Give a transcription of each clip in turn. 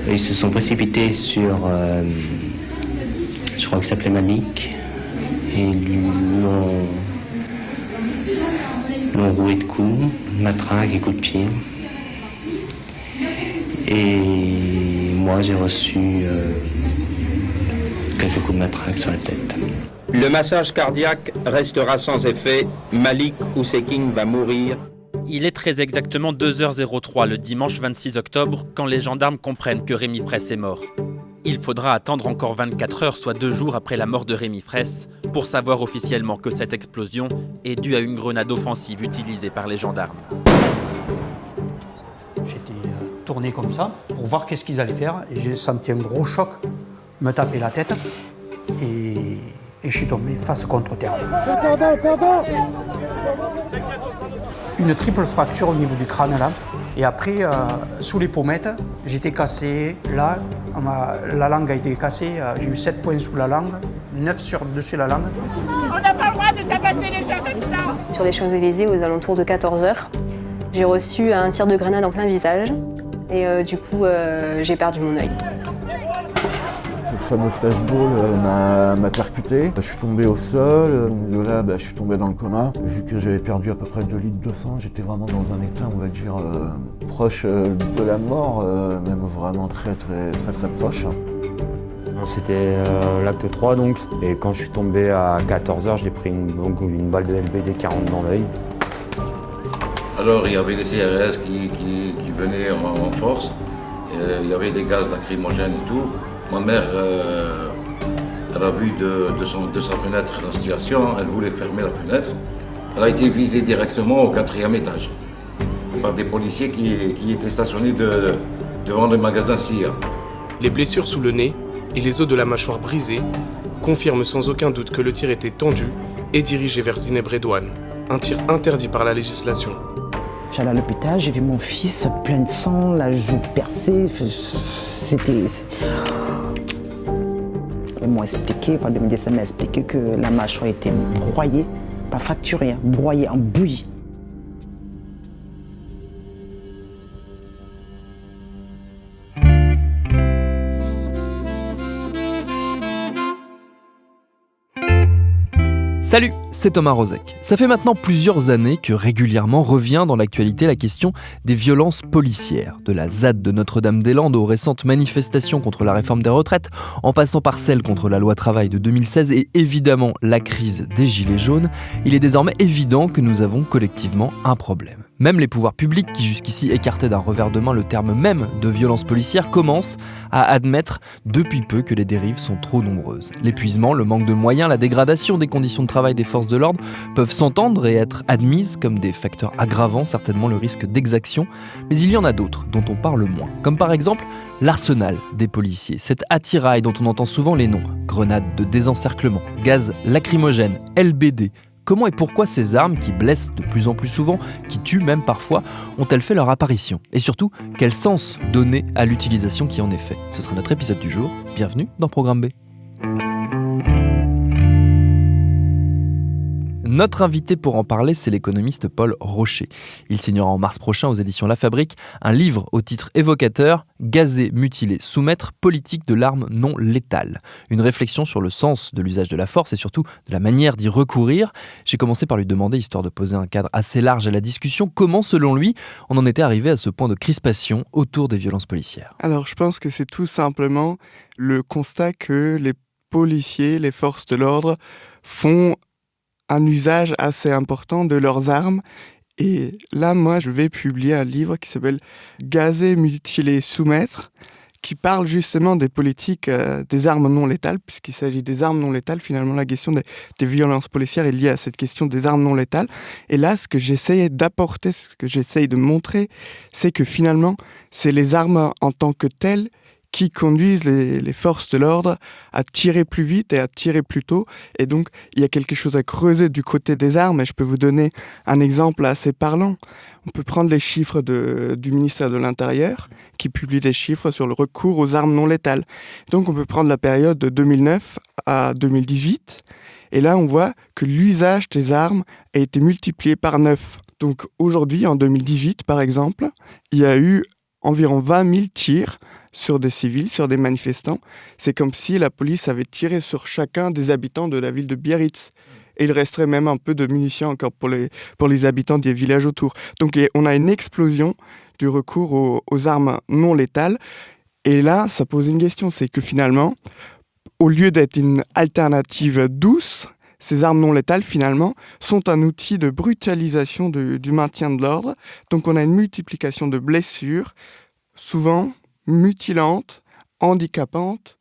Ils se sont précipités sur, je crois qu'il s'appelait Malik, et ils l'ont roué de coups, matraque et coups de pied. Et moi j'ai reçu quelques coups de matraque sur la tête. Le massage cardiaque restera sans effet. Malik Oussekine va mourir. Il est très exactement 2h03 le dimanche 26 octobre quand les gendarmes comprennent que Rémi Fraisse est mort. Il faudra attendre encore 24 heures, soit 2 jours après la mort de Rémi Fraisse, pour savoir officiellement que cette explosion est due à une grenade offensive utilisée par les gendarmes. J'étais tourné comme ça pour voir qu'est-ce qu'ils allaient faire et j'ai senti un gros choc me taper la tête et je suis tombé face contre terre. Une triple fracture au niveau du crâne là. Et après, sous les pommettes, j'étais cassé. Là, la langue a été cassée. J'ai eu 7 points sous la langue, 9 dessus la langue. On n'a pas le droit de tabasser les gens comme ça. Sur les Champs-Élysées, aux alentours de 14h, j'ai reçu un tir de grenade en plein visage. Et du coup, j'ai perdu mon œil. Ce fameux flashball m'a percuté. Je suis tombé au sol, de là je suis tombé dans le coma. Vu que j'avais perdu à peu près 2 litres de sang, j'étais vraiment dans un état, on va dire, proche de la mort, même vraiment très proche. C'était l'acte 3 donc, et quand je suis tombé à 14h, j'ai pris une balle de LBD 40 dans l'œil. Alors il y avait des CRS qui venaient en force, il y avait des gaz lacrymogènes et tout. Ma mère, elle a vu de sa fenêtre la situation, elle voulait fermer la fenêtre. Elle a été visée directement au 4e étage par des policiers qui étaient stationnés devant le magasin SIA. Les blessures sous le nez et les os de la mâchoire brisés confirment sans aucun doute que le tir était tendu et dirigé vers Zineb Redouane, un tir interdit par la législation. J'allais à l'hôpital, j'ai vu mon fils plein de sang, la joue percée, Ils m'ont expliqué, le médecin m'a expliqué que la mâchoire était broyée, pas fracturée, broyée en bouillie. Salut, c'est Thomas Rozek. Ça fait maintenant plusieurs années que régulièrement revient dans l'actualité la question des violences policières. De la ZAD de Notre-Dame-des-Landes aux récentes manifestations contre la réforme des retraites, en passant par celle contre la loi travail de 2016 et évidemment la crise des gilets jaunes, il est désormais évident que nous avons collectivement un problème. Même les pouvoirs publics, qui jusqu'ici écartaient d'un revers de main le terme même de violence policière, commencent à admettre depuis peu que les dérives sont trop nombreuses. L'épuisement, le manque de moyens, la dégradation des conditions de travail des forces de l'ordre peuvent s'entendre et être admises comme des facteurs aggravant certainement le risque d'exaction, mais il y en a d'autres dont on parle moins, comme par exemple l'arsenal des policiers, cet attirail dont on entend souvent les noms, grenades de désencerclement, gaz lacrymogène, LBD. Comment et pourquoi ces armes, qui blessent de plus en plus souvent, qui tuent même parfois, ont-elles fait leur apparition ? Et surtout, quel sens donner à l'utilisation qui en est faite ? Ce sera notre épisode du jour. Bienvenue dans Programme B. Notre invité pour en parler, c'est l'économiste Paul Rocher. Il signera en mars prochain aux éditions La Fabrique un livre au titre évocateur « Gazer, mutiler, soumettre, politique de l'arme non létale ». Une réflexion sur le sens de l'usage de la force et surtout de la manière d'y recourir. J'ai commencé par lui demander, histoire de poser un cadre assez large à la discussion, comment, selon lui, on en était arrivé à ce point de crispation autour des violences policières. Alors, je pense que c'est tout simplement le constat que les policiers, les forces de l'ordre, font un usage assez important de leurs armes. Et là, moi, je vais publier un livre qui s'appelle « Gazer, mutiler, soumettre », qui parle justement des politiques des armes non létales, puisqu'il s'agit des armes non létales. Finalement, la question des violences policières est liée à cette question des armes non létales. Et là, ce que j'essayais d'apporter, ce que j'essaye de montrer, c'est que finalement, c'est les armes en tant que telles qui conduisent les forces de l'ordre à tirer plus vite et à tirer plus tôt. Et donc, il y a quelque chose à creuser du côté des armes. Et je peux vous donner un exemple assez parlant. On peut prendre les chiffres du ministère de l'Intérieur, qui publie des chiffres sur le recours aux armes non létales. Donc, on peut prendre la période de 2009 à 2018. Et là, on voit que l'usage des armes a été multiplié par 9. Donc, aujourd'hui, en 2018, par exemple, il y a eu environ 20 000 tirs sur des civils, sur des manifestants. C'est comme si la police avait tiré sur chacun des habitants de la ville de Biarritz. Et il resterait même un peu de munitions encore pour les habitants des villages autour. Donc on a une explosion du recours aux armes non létales. Et là, ça pose une question, c'est que finalement, au lieu d'être une alternative douce, ces armes non létales, finalement, sont un outil de brutalisation du maintien de l'ordre. Donc on a une multiplication de blessures, souvent mutilantes, handicapantes,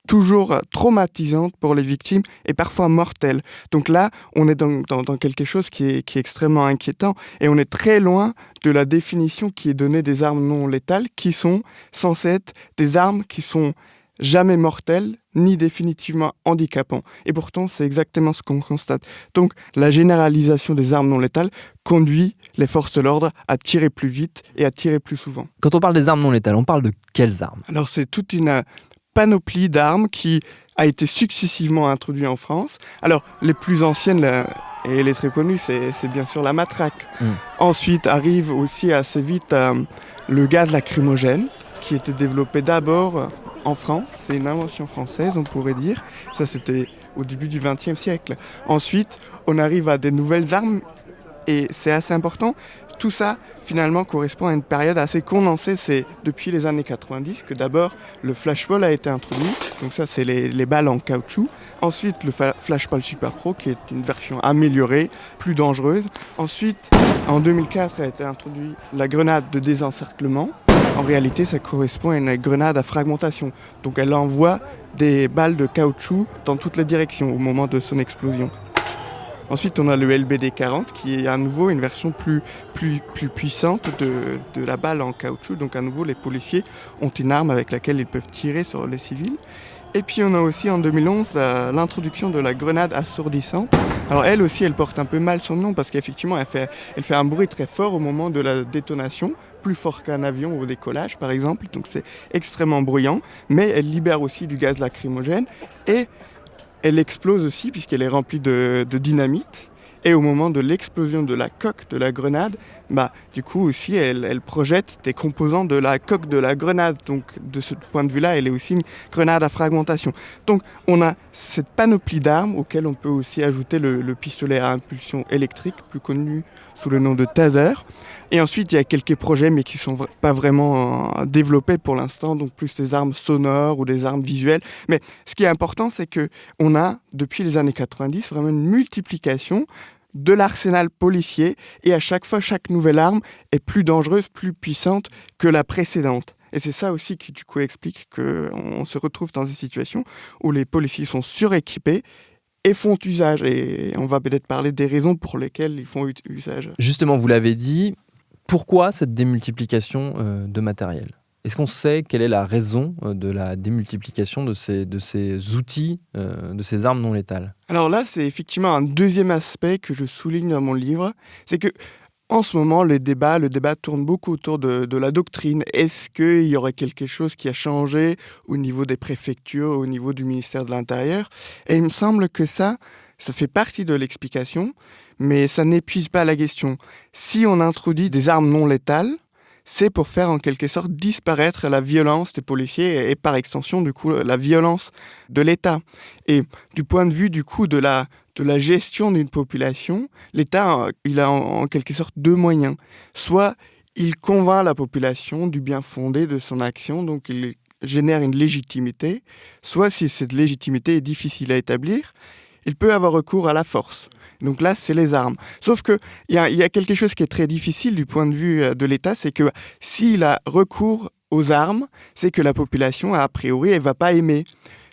toujours traumatisantes pour les victimes et parfois mortelles. Donc là, on est dans quelque chose qui est extrêmement inquiétant et on est très loin de la définition qui est donnée des armes non létales, qui sont censées être des armes qui sont jamais mortelles, ni définitivement handicapants. Et pourtant, c'est exactement ce qu'on constate. Donc, la généralisation des armes non létales conduit les forces de l'ordre à tirer plus vite et à tirer plus souvent. Quand on parle des armes non létales, on parle de quelles armes ? Alors, c'est toute une panoplie d'armes qui a été successivement introduite en France. Alors, les plus anciennes et les très connues, c'est bien sûr la matraque. Ensuite, arrive aussi assez vite le gaz lacrymogène, qui était développé d'abord en France, c'est une invention française, on pourrait dire. Ça, c'était au début du XXe siècle. Ensuite, on arrive à des nouvelles armes, et c'est assez important. Tout ça, finalement, correspond à une période assez condensée. C'est depuis les années 90 que d'abord, le flashball a été introduit. Donc ça, c'est les balles en caoutchouc. Ensuite, le flashball Super Pro, qui est une version améliorée, plus dangereuse. Ensuite, en 2004, a été introduite la grenade de désencerclement. En réalité, ça correspond à une grenade à fragmentation. Donc elle envoie des balles de caoutchouc dans toutes les directions au moment de son explosion. Ensuite, on a le LBD 40 qui est à nouveau une version plus puissante de la balle en caoutchouc. Donc à nouveau, les policiers ont une arme avec laquelle ils peuvent tirer sur les civils. Et puis on a aussi en 2011 l'introduction de la grenade assourdissante. Alors elle aussi, elle porte un peu mal son nom parce qu'effectivement, elle fait un bruit très fort au moment de la détonation, plus fort qu'un avion au décollage par exemple, donc c'est extrêmement bruyant, mais elle libère aussi du gaz lacrymogène et elle explose aussi puisqu'elle est remplie de dynamite. Et au moment de l'explosion de la coque de la grenade, du coup aussi elle projette des composants de la coque de la grenade. Donc de ce point de vue-là, elle est aussi une grenade à fragmentation. Donc on a cette panoplie d'armes auxquelles on peut aussi ajouter le pistolet à impulsion électrique, plus connu sous le nom de taser. Et ensuite, il y a quelques projets, mais qui ne sont pas vraiment développés pour l'instant, donc plus des armes sonores ou des armes visuelles. Mais ce qui est important, c'est qu'on a, depuis les années 90, vraiment une multiplication de l'arsenal policier. Et à chaque fois, chaque nouvelle arme est plus dangereuse, plus puissante que la précédente. Et c'est ça aussi qui, du coup, explique qu'on se retrouve dans des situations où les policiers sont suréquipés et font usage. Et on va peut-être parler des raisons pour lesquelles ils font usage. Justement, vous l'avez dit, pourquoi cette démultiplication de matériel ? Est-ce qu'on sait quelle est la raison de la démultiplication de ces outils, de ces armes non létales ? Alors là, c'est effectivement un deuxième aspect que je souligne dans mon livre. C'est que en ce moment, le débat tourne beaucoup autour de la doctrine. Est-ce qu'il y aurait quelque chose qui a changé au niveau des préfectures, au niveau du ministère de l'Intérieur ? Et il me semble que ça fait partie de l'explication, mais ça n'épuise pas la question. Si on introduit des armes non létales, c'est pour faire en quelque sorte disparaître la violence des policiers et par extension, du coup, la violence de l'État. Et du point de vue, du coup, de la gestion d'une population, l'État, il a en quelque sorte deux moyens. Soit il convainc la population du bien fondé de son action, donc il génère une légitimité, soit si cette légitimité est difficile à établir, il peut avoir recours à la force. Donc là, c'est les armes. Sauf qu'il y a quelque chose qui est très difficile du point de vue de l'État, c'est que s'il a recours aux armes, c'est que la population, a priori, elle ne va pas aimer.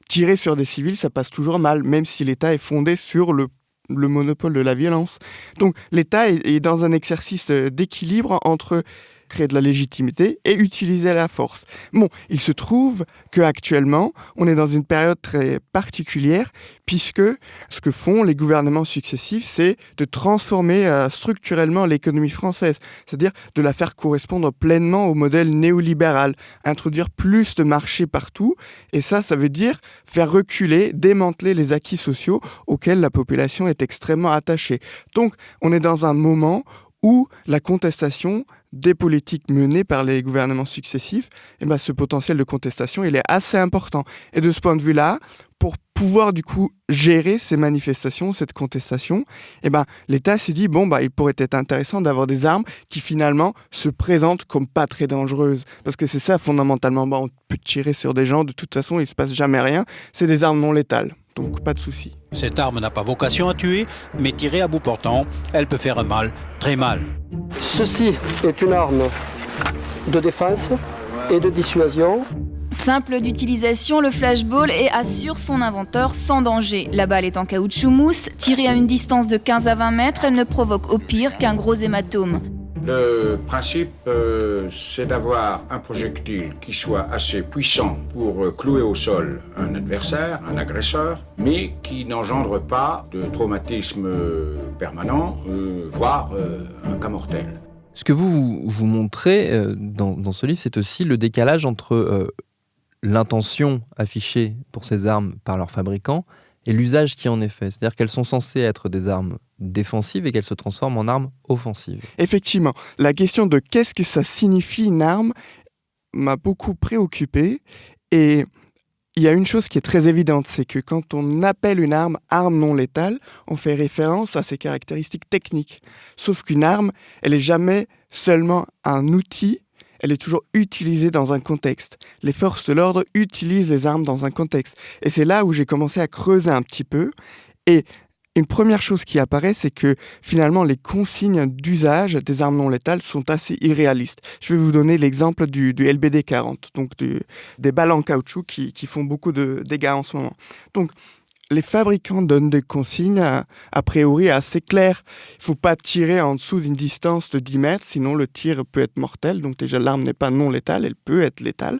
Tirer sur des civils, ça passe toujours mal, même si l'État est fondé sur le monopole de la violence. Donc l'État est dans un exercice d'équilibre entre créer de la légitimité et utiliser la force. Bon, il se trouve qu'actuellement, on est dans une période très particulière puisque ce que font les gouvernements successifs, c'est de transformer structurellement l'économie française, c'est-à-dire de la faire correspondre pleinement au modèle néolibéral, introduire plus de marchés partout, et ça veut dire faire reculer, démanteler les acquis sociaux auxquels la population est extrêmement attachée. Donc, on est dans un moment ou la contestation des politiques menées par les gouvernements successifs, ce potentiel de contestation, il est assez important. Et de ce point de vue-là, pour pouvoir du coup gérer ces manifestations, cette contestation, l'État s'est dit, il pourrait être intéressant d'avoir des armes qui finalement se présentent comme pas très dangereuses. Parce que c'est ça fondamentalement, on peut tirer sur des gens, de toute façon il ne se passe jamais rien, c'est des armes non létales. Donc pas de souci. Cette arme n'a pas vocation à tuer, mais tirée à bout portant, elle peut faire mal, très mal. Ceci est une arme de défense et de dissuasion. Simple d'utilisation, le flashball et assure son inventeur sans danger. La balle est en caoutchouc mousse, tirée à une distance de 15 à 20 mètres, elle ne provoque au pire qu'un gros hématome. Le principe, c'est d'avoir un projectile qui soit assez puissant pour clouer au sol un adversaire, un agresseur, mais qui n'engendre pas de traumatisme permanent, voire un cas mortel. Ce que vous montrez dans ce livre, c'est aussi le décalage entre l'intention affichée pour ces armes par leurs fabricants et l'usage qui en est fait. C'est-à-dire qu'elles sont censées être des armes défensives et qu'elles se transforment en armes offensives. Effectivement, la question de qu'est-ce que ça signifie une arme m'a beaucoup préoccupé. Et il y a une chose qui est très évidente, c'est que quand on appelle une arme non létale, on fait référence à ses caractéristiques techniques. Sauf qu'une arme, elle n'est jamais seulement un outil, elle est toujours utilisée dans un contexte. Les forces de l'ordre utilisent les armes dans un contexte. Et c'est là où j'ai commencé à creuser un petit peu. Et une première chose qui apparaît, c'est que finalement, les consignes d'usage des armes non létales sont assez irréalistes. Je vais vous donner l'exemple du LBD 40, donc des balles en caoutchouc qui font beaucoup de dégâts en ce moment. Donc, les fabricants donnent des consignes a priori assez claires. Il ne faut pas tirer en dessous d'une distance de 10 mètres, sinon le tir peut être mortel. Donc déjà, l'arme n'est pas non létale, elle peut être létale.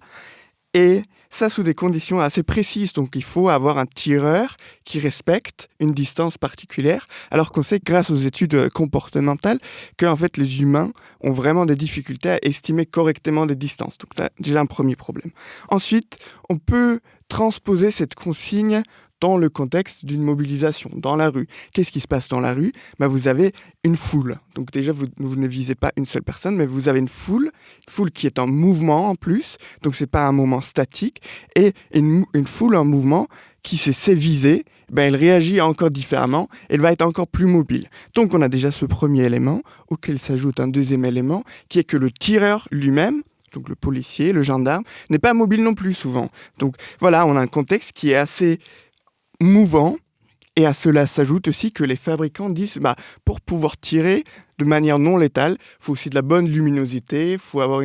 Et ça sous des conditions assez précises. Donc il faut avoir un tireur qui respecte une distance particulière, alors qu'on sait grâce aux études comportementales que en fait, les humains ont vraiment des difficultés à estimer correctement des distances. Donc là, déjà un premier problème. Ensuite, on peut transposer cette consigne dans le contexte d'une mobilisation, dans la rue. Qu'est-ce qui se passe dans la rue ? Vous avez une foule. Donc déjà, vous ne visez pas une seule personne, mais vous avez une foule qui est en mouvement en plus. Donc c'est pas un moment statique. Et une foule en mouvement qui sait viser, elle réagit encore différemment, elle va être encore plus mobile. Donc on a déjà ce premier élément, auquel s'ajoute un deuxième élément, qui est que le tireur lui-même, donc le policier, le gendarme, n'est pas mobile non plus souvent. Donc voilà, on a un contexte qui est assez mouvant, et à cela s'ajoute aussi que les fabricants disent pour pouvoir tirer de manière non létale, il faut aussi de la bonne luminosité, il faut avoir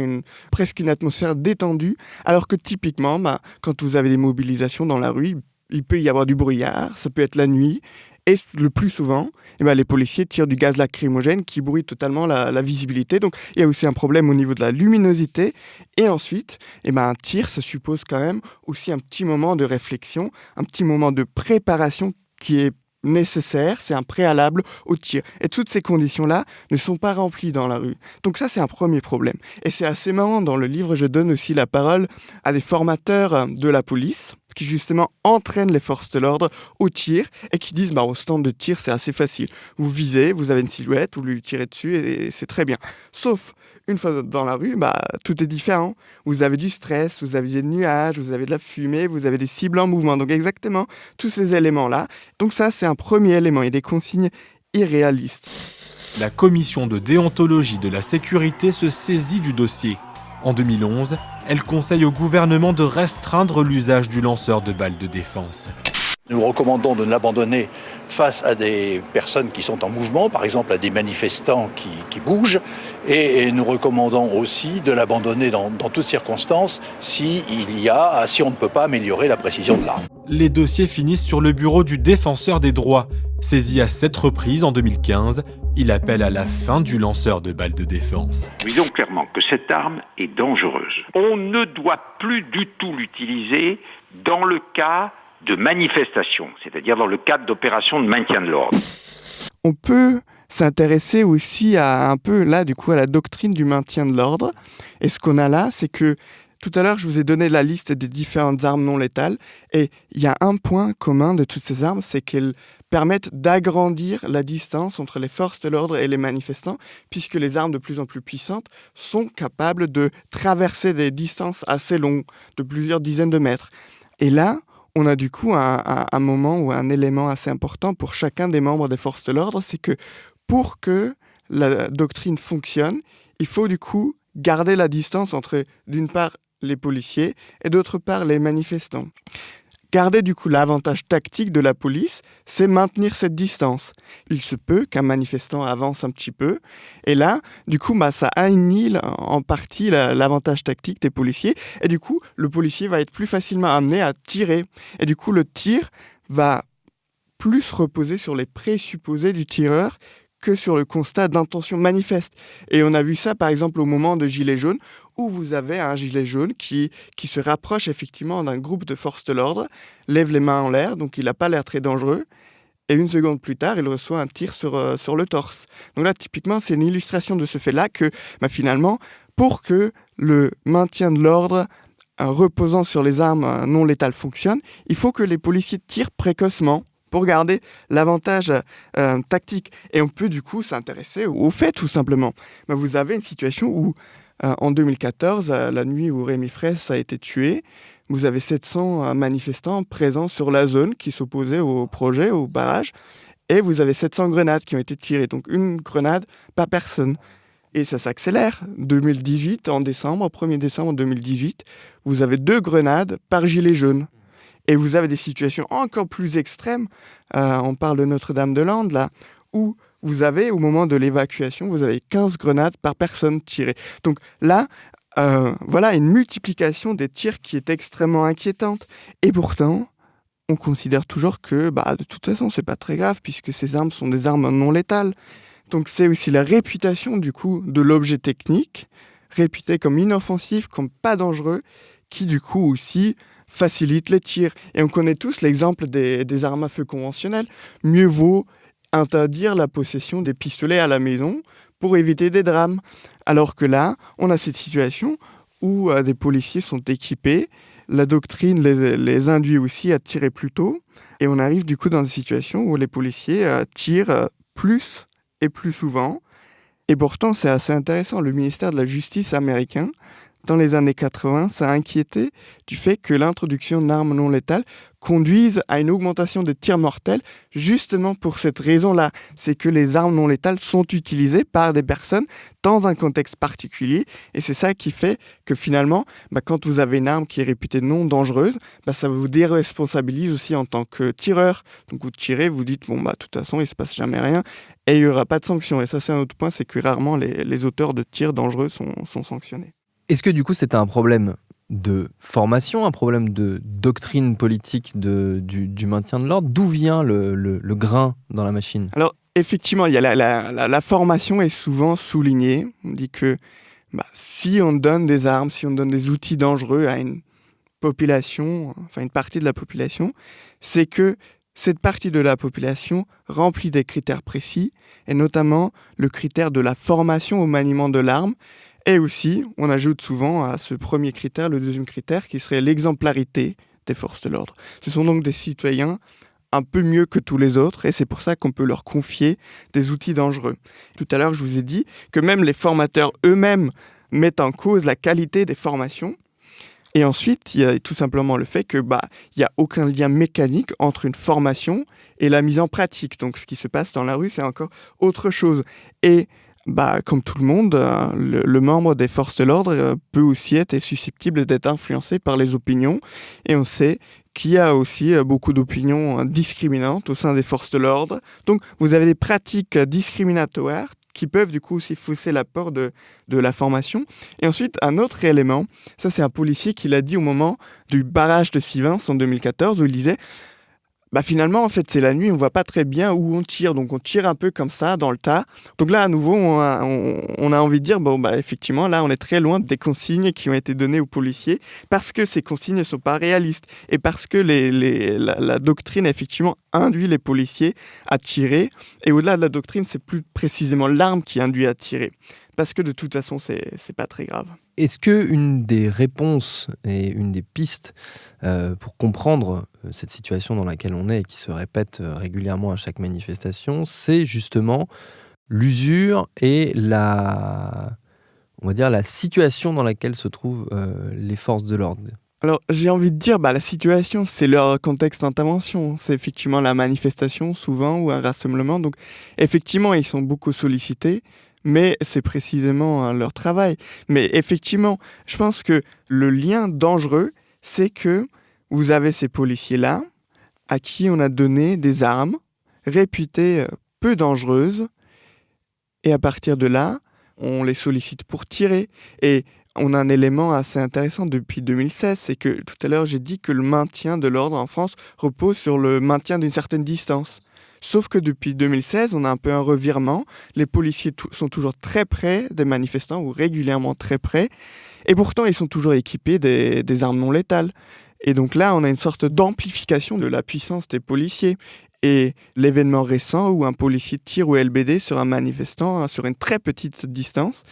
presque une atmosphère détendue, alors que typiquement, quand vous avez des mobilisations dans la rue, il peut y avoir du brouillard, ça peut être la nuit, et le plus souvent, les policiers tirent du gaz lacrymogène qui brouille totalement la visibilité. Donc, il y a aussi un problème au niveau de la luminosité. Et ensuite, un tir, ça suppose quand même aussi un petit moment de réflexion, un petit moment de préparation qui est nécessaire, c'est un préalable au tir. Et toutes ces conditions-là ne sont pas remplies dans la rue. Donc ça, c'est un premier problème. Et c'est assez marrant, dans le livre, je donne aussi la parole à des formateurs de la police qui justement entraînent les forces de l'ordre au tir et qui disent au stand de tir, c'est assez facile. Vous visez, vous avez une silhouette, vous lui tirez dessus et c'est très bien. Sauf une fois dans la rue, tout est différent. Vous avez du stress, vous avez des nuages, vous avez de la fumée, vous avez des cibles en mouvement. Donc exactement tous ces éléments-là. Donc ça, c'est un premier élément et des consignes irréalistes. La commission de déontologie de la sécurité se saisit du dossier. En 2011, elle conseille au gouvernement de restreindre l'usage du lanceur de balles de défense. Nous recommandons de ne l'abandonner face à des personnes qui sont en mouvement, par exemple à des manifestants qui bougent, et nous recommandons aussi de l'abandonner dans toutes circonstances si on ne peut pas améliorer la précision de l'arme. Les dossiers finissent sur le bureau du défenseur des droits. Saisi à 7 reprises en 2015, il appelle à la fin du lanceur de balles de défense. Nous disons clairement que cette arme est dangereuse. On ne doit plus du tout l'utiliser dans le cas de manifestation, c'est-à-dire dans le cadre d'opérations de maintien de l'ordre. On peut s'intéresser aussi à la doctrine du maintien de l'ordre. Et ce qu'on a là, c'est que tout à l'heure, je vous ai donné la liste des différentes armes non létales. Et il y a un point commun de toutes ces armes, c'est qu'elles permettent d'agrandir la distance entre les forces de l'ordre et les manifestants, puisque les armes de plus en plus puissantes sont capables de traverser des distances assez longues, de plusieurs dizaines de mètres. Et là, on a du coup un moment ou un élément assez important pour chacun des membres des forces de l'ordre, c'est que pour que la doctrine fonctionne, il faut du coup garder la distance entre, d'une part, les policiers et d'autre part, les manifestants. Garder du coup l'avantage tactique de la police, c'est maintenir cette distance. Il se peut qu'un manifestant avance un petit peu, et là, du coup, ça annihile en partie l'avantage tactique des policiers, et du coup, le policier va être plus facilement amené à tirer. Et du coup, le tir va plus reposer sur les présupposés du tireur que sur le constat d'intention manifeste. Et on a vu ça, par exemple, au moment de Gilets jaunes, où vous avez un gilet jaune qui se rapproche effectivement d'un groupe de forces de l'ordre, lève les mains en l'air, donc il n'a pas l'air très dangereux, et une seconde plus tard, il reçoit un tir sur le torse. Donc là, typiquement, c'est une illustration de ce fait-là que, finalement, pour que le maintien de l'ordre reposant sur les armes non létales fonctionne, il faut que les policiers tirent précocement, pour garder l'avantage tactique. Et on peut du coup s'intéresser au fait, tout simplement. Vous avez une situation où, en 2014, la nuit où Rémi Fraisse a été tué, vous avez 700 manifestants présents sur la zone qui s'opposaient au projet, au barrage, et vous avez 700 grenades qui ont été tirées. Donc une grenade par personne. Et ça s'accélère. 2018, en décembre, 1er décembre 2018, vous avez 2 grenades par gilet jaune. Et vous avez des situations encore plus extrêmes, on parle de Notre-Dame-de-Lande, là, où vous avez, au moment de l'évacuation, vous avez 15 grenades par personne tirées. Donc là, voilà une multiplication des tirs qui est extrêmement inquiétante. Et pourtant, on considère toujours que, de toute façon, c'est pas très grave, puisque ces armes sont des armes non létales. Donc c'est aussi la réputation, du coup, de l'objet technique, réputé comme inoffensif, comme pas dangereux, qui, du coup, aussi facilite les tirs. Et on connaît tous l'exemple des armes à feu conventionnelles. Mieux vaut interdire la possession des pistolets à la maison pour éviter des drames. Alors que là, on a cette situation où des policiers sont équipés, la doctrine les induit aussi à tirer plus tôt, et on arrive du coup dans une situation où les policiers tirent plus et plus souvent. Et pourtant, c'est assez intéressant, le ministère de la Justice américain, dans les années 80, ça a inquiété du fait que l'introduction d'armes non létales conduise à une augmentation des tirs mortels, justement pour cette raison-là. C'est que les armes non létales sont utilisées par des personnes dans un contexte particulier, et c'est ça qui fait que finalement, quand vous avez une arme qui est réputée non dangereuse, ça vous déresponsabilise aussi en tant que tireur. Donc vous tirez, vous dites, de toute façon, il ne se passe jamais rien, et il n'y aura pas de sanction. Et ça, c'est un autre point, c'est que rarement les auteurs de tirs dangereux sont sanctionnés. Est-ce que du coup c'était un problème de formation, un problème de doctrine politique du maintien de l'ordre? D'où vient le grain dans la machine? Alors effectivement, il y a la formation est souvent soulignée. On dit que si on donne des armes, si on donne des outils dangereux à une population, enfin une partie de la population, c'est que cette partie de la population remplit des critères précis, et notamment le critère de la formation au maniement de l'arme. Et aussi, on ajoute souvent à ce premier critère, le deuxième critère, qui serait l'exemplarité des forces de l'ordre. Ce sont donc des citoyens un peu mieux que tous les autres, et c'est pour ça qu'on peut leur confier des outils dangereux. Tout à l'heure, je vous ai dit que même les formateurs eux-mêmes mettent en cause la qualité des formations. Et ensuite, il y a tout simplement le fait que il n'y a aucun lien mécanique entre une formation et la mise en pratique. Donc ce qui se passe dans la rue, c'est encore autre chose. Et comme tout le monde, le membre des forces de l'ordre peut aussi être susceptible d'être influencé par les opinions. Et on sait qu'il y a aussi beaucoup d'opinions discriminantes au sein des forces de l'ordre. Donc vous avez des pratiques discriminatoires qui peuvent du coup aussi fausser l'apport de la formation. Et ensuite, un autre élément, ça c'est un policier qui l'a dit au moment du barrage de Sivins en 2014, où il disait finalement, en fait, c'est la nuit, on voit pas très bien où on tire. Donc, on tire un peu comme ça, dans le tas. Donc là, à nouveau, on a envie de dire, effectivement, là, on est très loin des consignes qui ont été données aux policiers, parce que ces consignes ne sont pas réalistes. Et parce que la doctrine, effectivement, induit les policiers à tirer. Et au-delà de la doctrine, c'est plus précisément l'arme qui induit à tirer. Parce que de toute façon, c'est pas très grave. Est-ce qu'une des réponses et une des pistes pour comprendre cette situation dans laquelle on est et qui se répète régulièrement à chaque manifestation, c'est justement l'usure et la situation dans laquelle se trouvent les forces de l'ordre. Alors, j'ai envie de dire, la situation, c'est leur contexte d'intervention. C'est effectivement la manifestation, souvent, ou un rassemblement. Donc, effectivement, ils sont beaucoup sollicités, mais c'est précisément leur travail. Mais effectivement, je pense que le lien dangereux, c'est que vous avez ces policiers-là, à qui on a donné des armes réputées peu dangereuses, et à partir de là, on les sollicite pour tirer. Et on a un élément assez intéressant depuis 2016, c'est que tout à l'heure j'ai dit que le maintien de l'ordre en France repose sur le maintien d'une certaine distance. Sauf que depuis 2016, on a un peu un revirement. Les policiers sont toujours très près des manifestants, ou régulièrement très près, et pourtant ils sont toujours équipés des armes non létales. Et donc là, on a une sorte d'amplification de la puissance des policiers. Et l'événement récent où un policier tire au LBD sur un manifestant sur une très petite distance,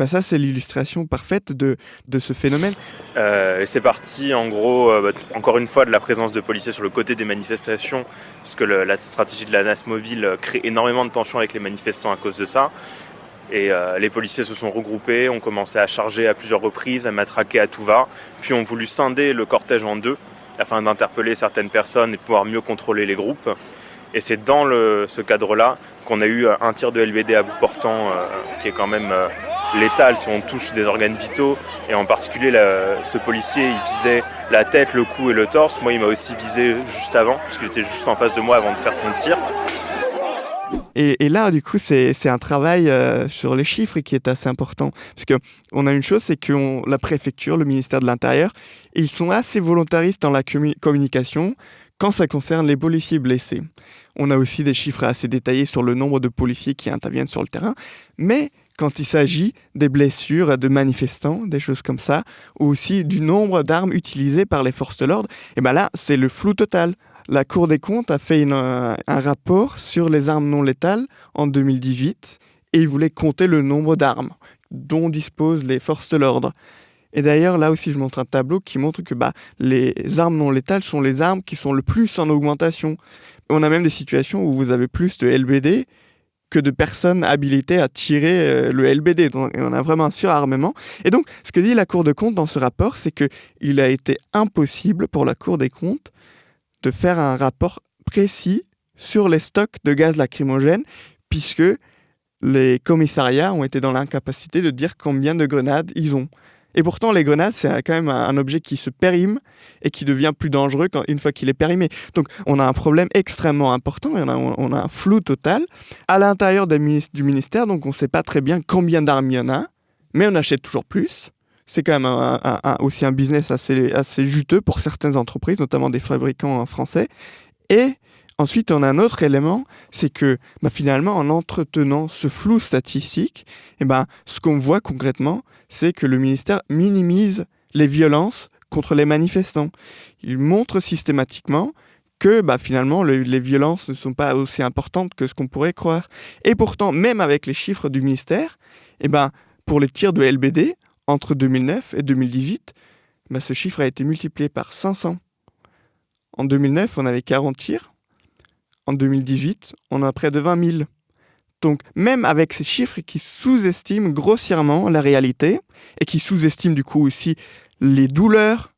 ça c'est l'illustration parfaite de ce phénomène. C'est parti en gros, encore une fois, de la présence de policiers sur le côté des manifestations, puisque la stratégie de la NAS mobile crée énormément de tensions avec les manifestants à cause de ça. Et les policiers se sont regroupés, ont commencé à charger à plusieurs reprises, à matraquer à tout va, puis ont voulu scinder le cortège en deux afin d'interpeller certaines personnes et pouvoir mieux contrôler les groupes. Et c'est dans ce cadre-là qu'on a eu un tir de LBD à bout portant qui est quand même létal si on touche des organes vitaux. Et en particulier, ce policier, il visait la tête, le cou et le torse. Moi, il m'a aussi visé juste avant, parce qu'il était juste en face de moi avant de faire son tir. Et là, du coup, c'est un travail sur les chiffres qui est assez important. Parce qu'on a une chose, c'est que la préfecture, le ministère de l'Intérieur, ils sont assez volontaristes dans la communication quand ça concerne les policiers blessés. On a aussi des chiffres assez détaillés sur le nombre de policiers qui interviennent sur le terrain. Mais quand il s'agit des blessures de manifestants, des choses comme ça, ou aussi du nombre d'armes utilisées par les forces de l'ordre, et là, c'est le flou total. La Cour des comptes a fait un rapport sur les armes non létales en 2018 et il voulait compter le nombre d'armes dont disposent les forces de l'ordre. Et d'ailleurs, là aussi, je montre un tableau qui montre que les armes non létales sont les armes qui sont le plus en augmentation. On a même des situations où vous avez plus de LBD que de personnes habilitées à tirer le LBD. Donc, on a vraiment un surarmement. Et donc, ce que dit la Cour des comptes dans ce rapport, c'est qu'il a été impossible pour la Cour des comptes de faire un rapport précis sur les stocks de gaz lacrymogène, puisque les commissariats ont été dans l'incapacité de dire combien de grenades ils ont. Et pourtant, les grenades, c'est quand même un objet qui se périme et qui devient plus dangereux une fois qu'il est périmé. Donc, on a un problème extrêmement important et on a un flou total à l'intérieur du ministère. Donc, on ne sait pas très bien combien d'armes il y en a, mais on achète toujours plus. C'est quand même aussi un business assez juteux pour certaines entreprises, notamment des fabricants français. Et ensuite, on a un autre élément, c'est que finalement, en entretenant ce flou statistique, ce qu'on voit concrètement, c'est que le ministère minimise les violences contre les manifestants. Il montre systématiquement que finalement, les violences ne sont pas aussi importantes que ce qu'on pourrait croire. Et pourtant, même avec les chiffres du ministère, pour les tirs de LBD, entre 2009 et 2018, ce chiffre a été multiplié par 500. En 2009, on avait 40 tirs. En 2018, on a près de 20 000. Donc, même avec ces chiffres qui sous-estiment grossièrement la réalité et qui sous-estiment du coup aussi les douleurs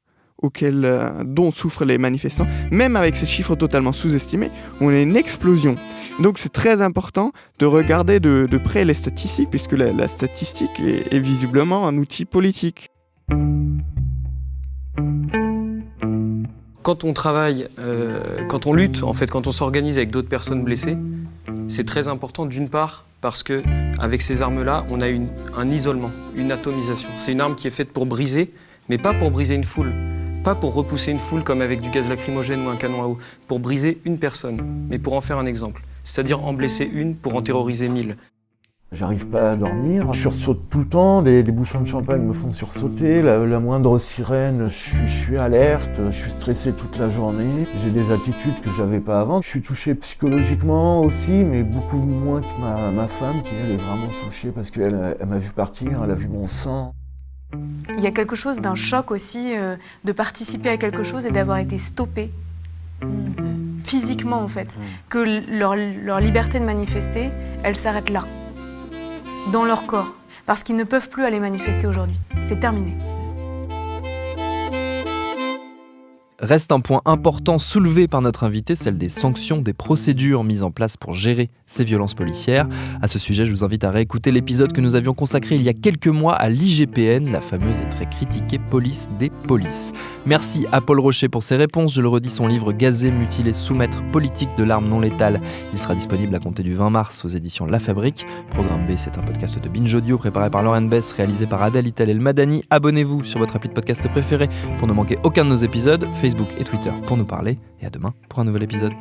dont souffrent les manifestants, même avec ces chiffres totalement sous-estimés, on a une explosion. Donc c'est très important de regarder de près les statistiques, puisque la statistique est visiblement un outil politique. Quand on travaille, quand on lutte, en fait, quand on s'organise avec d'autres personnes blessées, c'est très important d'une part parce que avec ces armes-là, on a un isolement, une atomisation. C'est une arme qui est faite pour briser, mais pas pour briser une foule. Pas pour repousser une foule comme avec du gaz lacrymogène ou un canon à eau, pour briser une personne, mais pour en faire un exemple. C'est-à-dire en blesser une pour en terroriser 1000. J'arrive pas à dormir, je sursaute tout le temps, les bouchons de champagne me font sursauter, la moindre sirène, je suis alerte, je suis stressé toute la journée, j'ai des attitudes que j'avais pas avant. Je suis touché psychologiquement aussi, mais beaucoup moins que ma femme qui elle est vraiment touchée parce qu'elle m'a vu partir, elle a vu mon sang. Il y a quelque chose d'un choc aussi, de participer à quelque chose et d'avoir été stoppé physiquement en fait, que leur liberté de manifester, elle s'arrête là, dans leur corps, parce qu'ils ne peuvent plus aller manifester aujourd'hui. C'est terminé. Reste un point important soulevé par notre invité, celle des sanctions, des procédures mises en place pour gérer ces violences policières. À ce sujet, je vous invite à réécouter l'épisode que nous avions consacré il y a quelques mois à l'IGPN, la fameuse et très critiquée police des polices. Merci à Paul Rocher pour ses réponses. Je le redis, son livre « Gazer, mutiler, soumettre, politique de l'arme non létale ». Il sera disponible à compter du 20 mars aux éditions La Fabrique. Programme B, c'est un podcast de Binge Audio préparé par Lauren Bess, réalisé par Adèle Itel El Madani. Abonnez-vous sur votre appli de podcast préféré pour ne manquer aucun de nos épisodes. Facebook et Twitter pour nous parler. Et à demain pour un nouvel épisode.